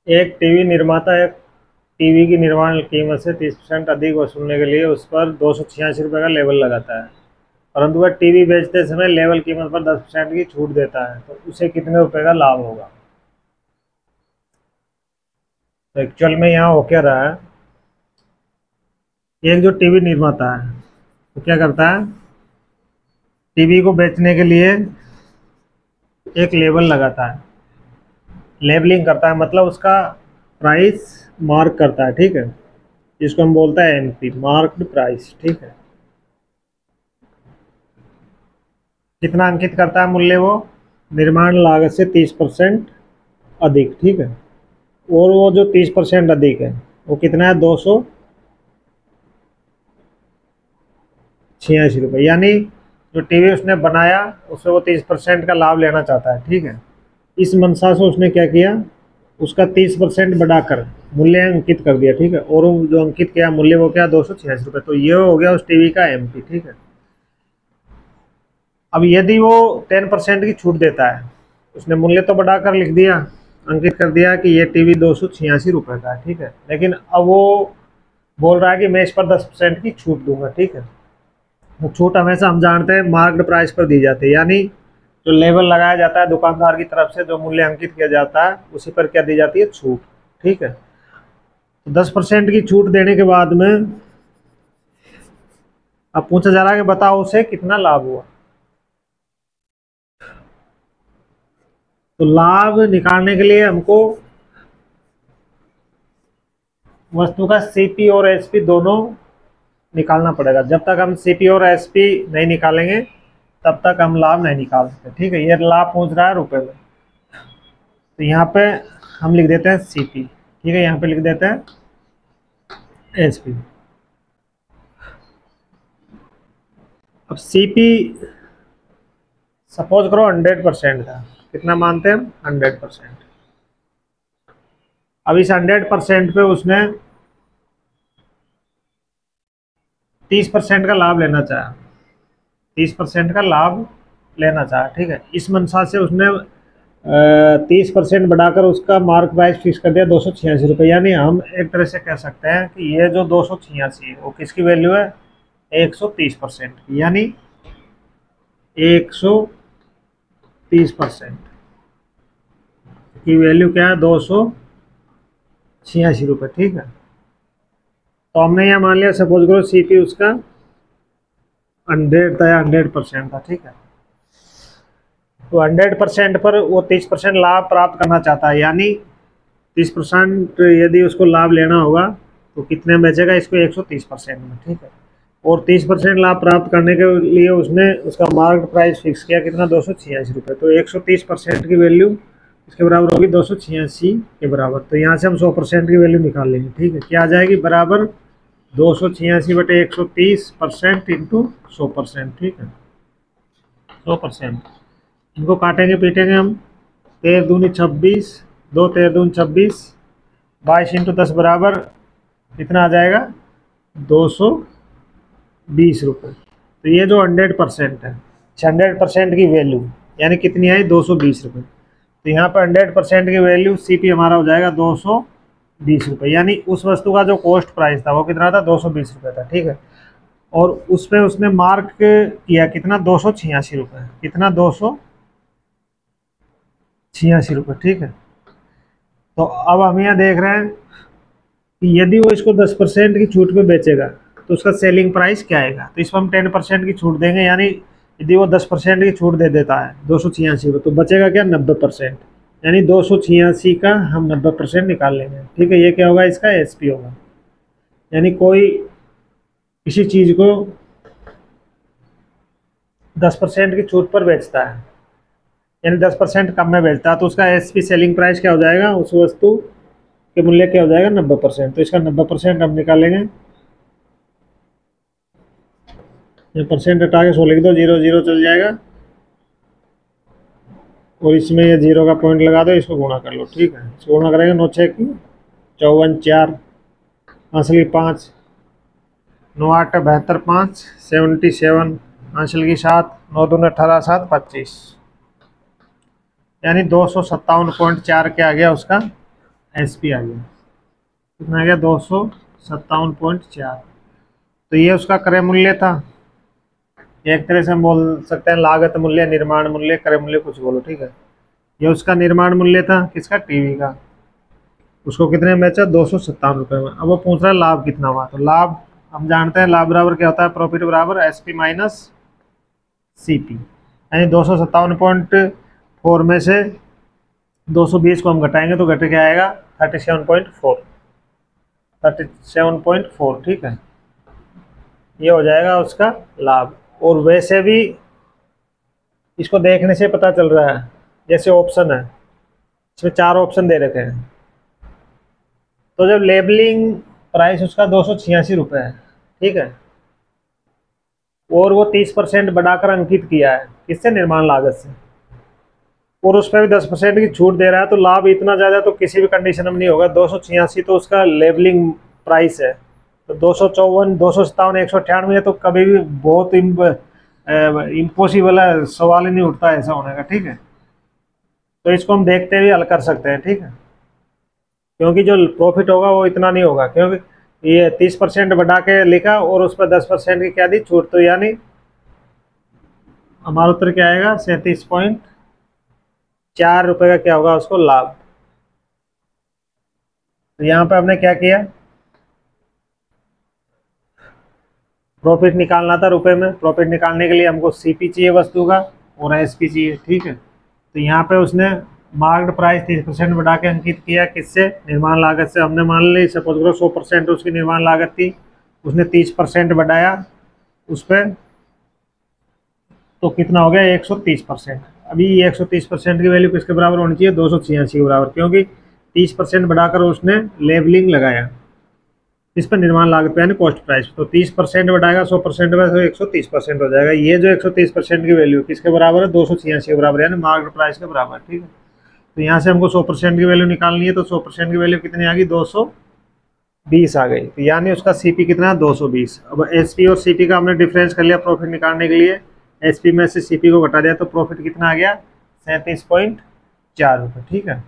एक टीवी निर्माता एक टीवी की निर्माण कीमत से 30% अधिक वसूलने के लिए उस पर 286 रुपये का लेबल लगाता है, परंतु वह टीवी बेचते समय लेबल कीमत पर 10% की छूट देता है, तो उसे कितने रुपए का लाभ होगा? तो एक्चुअल में यहाँ हो क्या रहा है, एक जो टीवी निर्माता है वो क्या करता है, टीवी को बेचने के लिए एक लेबल लगाता है, लेबलिंग करता है, मतलब उसका प्राइस मार्क करता है, ठीक है, जिसको हम बोलते हैं एमपी, मार्क्ड प्राइस, ठीक है। कितना अंकित करता है मूल्य वो? निर्माण लागत से 30% अधिक, ठीक है। और वो जो 30% अधिक है वो कितना है? 286 रुपये, यानी जो टीवी उसने बनाया उससे वो 30% का लाभ लेना चाहता है, ठीक है। इस मंशा से उसने क्या किया, उसका 30% बढ़ाकर मूल्य अंकित कर दिया, ठीक है। और वो जो अंकित किया मूल्य वो क्या? 286 रुपये। तो ये हो गया उस टीवी का एमपी, ठीक है। अब यदि वो 10% की छूट देता है, उसने मूल्य तो बढ़ाकर लिख दिया, अंकित कर दिया कि ये टीवी 286 रुपये का है, ठीक है, लेकिन अब वो बोल रहा है कि मैं इस पर 10% की छूट दूंगा, ठीक है। तो छूट हमेशा हम जानते हैं मार्केट प्राइस पर दी जाती है, यानी जो लेबल लगाया जाता है दुकानदार की तरफ से, जो मूल्य अंकित किया जाता है उसी पर क्या दी जाती है? छूट, ठीक है। तो 10% की छूट देने के बाद में अब पूछा जा रहा है कि बताओ उसे कितना लाभ हुआ। तो लाभ निकालने के लिए हमको वस्तु का सीपी और एसपी दोनों निकालना पड़ेगा। जब तक हम सीपी और एसपी नहीं निकालेंगे तब तक हम लाभ नहीं निकाल सकते, ठीक है। ये लाभ पहुंच रहा है रुपए में, तो यहाँ पे हम लिख देते हैं सीपी, ठीक है, यहाँ पे लिख देते हैं एसपी। अब सीपी सपोज करो 100% का, कितना मानते हैं हम? 100%। अब इस 100% पे उसने 30% का लाभ लेना चाहा, 30% का लाभ लेना चाहा, ठीक है। इस मंशा से उसने 30% बढ़ाकर उसका मार्क प्राइस फिक्स कर दिया 286 रुपये, यानी हम एक तरह से कह सकते हैं कि ये जो 286 है वो किसकी वैल्यू है? 130% की, यानी 130% की वैल्यू क्या है? 286 रुपये, ठीक है। तो हमने यहाँ मान लिया सपोज करो सीपी उसका 100 था या 100% था, ठीक है। तो 100% पर वो 30% लाभ प्राप्त करना चाहता है, यानी 30% यदि उसको लाभ लेना होगा तो कितने में बेचेगा इसको? 130% में, ठीक है। और 30% लाभ प्राप्त करने के लिए उसने उसका मार्केट प्राइस फिक्स किया कितना? 286 रुपये। तो 130% की वैल्यू इसके बराबर होगी 286 के बराबर। तो यहाँ से हम 100% की वैल्यू निकाल लेंगे, ठीक है। क्या आ जाएगी? बराबर 286/130% इंटू 100%, ठीक है, 100%। इनको काटेंगे पीटेंगे हम, 13 दूनी 26, 2 13 दूनी 26, 22 इंटू 10 बराबर कितना आ जाएगा? 220 रुपये। तो ये जो 100% है, 100% की वैल्यू यानी कितनी आई? 220 रुपये। तो यहाँ पर 100% की वैल्यू सीपी हमारा हो जाएगा 220 रुपये, यानी उस वस्तु का जो कॉस्ट प्राइस था वो कितना था? 220 रुपये था, ठीक है। और उस पर उसने मार्क किया कितना? 286 रुपये, कितना? 286 रुपये, ठीक है। तो अब हम यहाँ देख रहे हैं कि यदि वो इसको 10% की छूट पे बेचेगा तो उसका सेलिंग प्राइस क्या आएगा? तो इस पर हम 10% की छूट देंगे, यानी यदि वो 10% की छूट दे देता है 286 तो बचेगा क्या? 90%, यानी 286 का हम 90% निकाल लेंगे, ठीक है। ये क्या होगा? इसका एसपी होगा। यानी कोई किसी चीज़ को 10% की छूट पर बेचता है, यानी 10% कम में बेचता है, तो उसका एसपी सेलिंग प्राइस क्या हो जाएगा? उस वस्तु के मूल्य क्या हो जाएगा? 90%। तो इसका 90% हम निकालेंगे, ये परसेंट हटा के 100 लिख दो, 0 0 चल जाएगा, और इसमें ये 0 का पॉइंट लगा दो, इसको गुणा कर लो, ठीक है। इसको गुणा करेंगे 9 6 की 54 4, हासिल की 5, 9 8 72 5 77, हासिल की 7, 9 2 18 7 25, यानी 257.4 क्या आ गया उसका एस पी आ गया, कितना आ गया 257.4। तो ये उसका क्रय मूल्य था। एक तरह से हम बोल सकते हैं लागत मूल्य, निर्माण मूल्य, क्रय मूल्य, कुछ बोलो, ठीक है। ये उसका निर्माण मूल्य था किसका, टीवी का। उसको कितने में बेचा, 257 रुपये में। अब वो पूछ रहा है लाभ कितना हुआ। तो लाभ हम जानते हैं, लाभ बराबर क्या होता है, प्रॉफिट बराबर S P minus C P. यानी 257.4 में से 220 को हम घटाएंगे तो घट के आएगा 37.4, 37.4, ठीक है। ये हो जाएगा उसका लाभ। और वैसे भी इसको देखने से पता चल रहा है, जैसे ऑप्शन है, इसमें 4 ऑप्शन दे रखे हैं। तो जब लेबलिंग प्राइस उसका 286 रुपये है, ठीक है, और वो 30% बढ़ाकर अंकित किया है किससे, निर्माण लागत से, और उस पर भी 10% की छूट दे रहा है, तो लाभ इतना ज़्यादा तो किसी भी कंडीशन में नहीं होगा। 286 तो उसका लेबलिंग प्राइस है, तो 254, 257, 198 है, तो कभी भी बहुत इम्पॉसिबल है, सवाल ही नहीं उठता ऐसा होने का, ठीक है। तो इसको हम देखते हुए हल कर सकते हैं, ठीक है, क्योंकि जो प्रॉफिट होगा वो इतना नहीं होगा, क्योंकि ये 30% बढ़ा के लिखा और उस पर 10% की क्या दी, छूट। तो यानी हमारा उत्तर क्या आएगा, 37.4 रुपये का क्या होगा उसको लाभ। तो यहाँ पे हमने क्या किया, प्रॉफिट निकालना था रुपए में। प्रॉफिट निकालने के लिए हमको सीपी चाहिए वस्तु का और एसपी चाहिए, ठीक है। तो यहाँ पे उसने मार्केट प्राइस 30% बढ़ा के अंकित किया किससे, निर्माण लागत से। हमने मान ली सपोज करो 100% उसकी निर्माण लागत थी, उसने 30% बढ़ाया उस पर, तो कितना हो गया 130%। अभी 130% की वैल्यू किसके बराबर होनी चाहिए, 286 के बराबर, क्योंकि 30% बढ़ाकर उसने लेबलिंग लगाया इस पर, निर्माण लागत पे यानी कॉस्ट प्राइस। तो 30% बढ़ाएगा 100% में, तो 130% हो जाएगा। ये जो 130% की वैल्यू किसके बराबर है, 286 के बराबर, यानी मार्केट प्राइस के बराबर, ठीक है। तो यहाँ से हमको 100% की वैल्यू निकालनी है, तो 100% की वैल्यू कितनी आ गई, 220 आ गई। तो यानी उसका सीपी कितना है, 220। अब एसपी और सीपी का हमने डिफरेंस कर लिया प्रॉफिट निकालने के लिए। एसपी में से सीपी को घटा दिया तो प्रॉफिट कितना आ गया, 37.4 रुपये, ठीक है।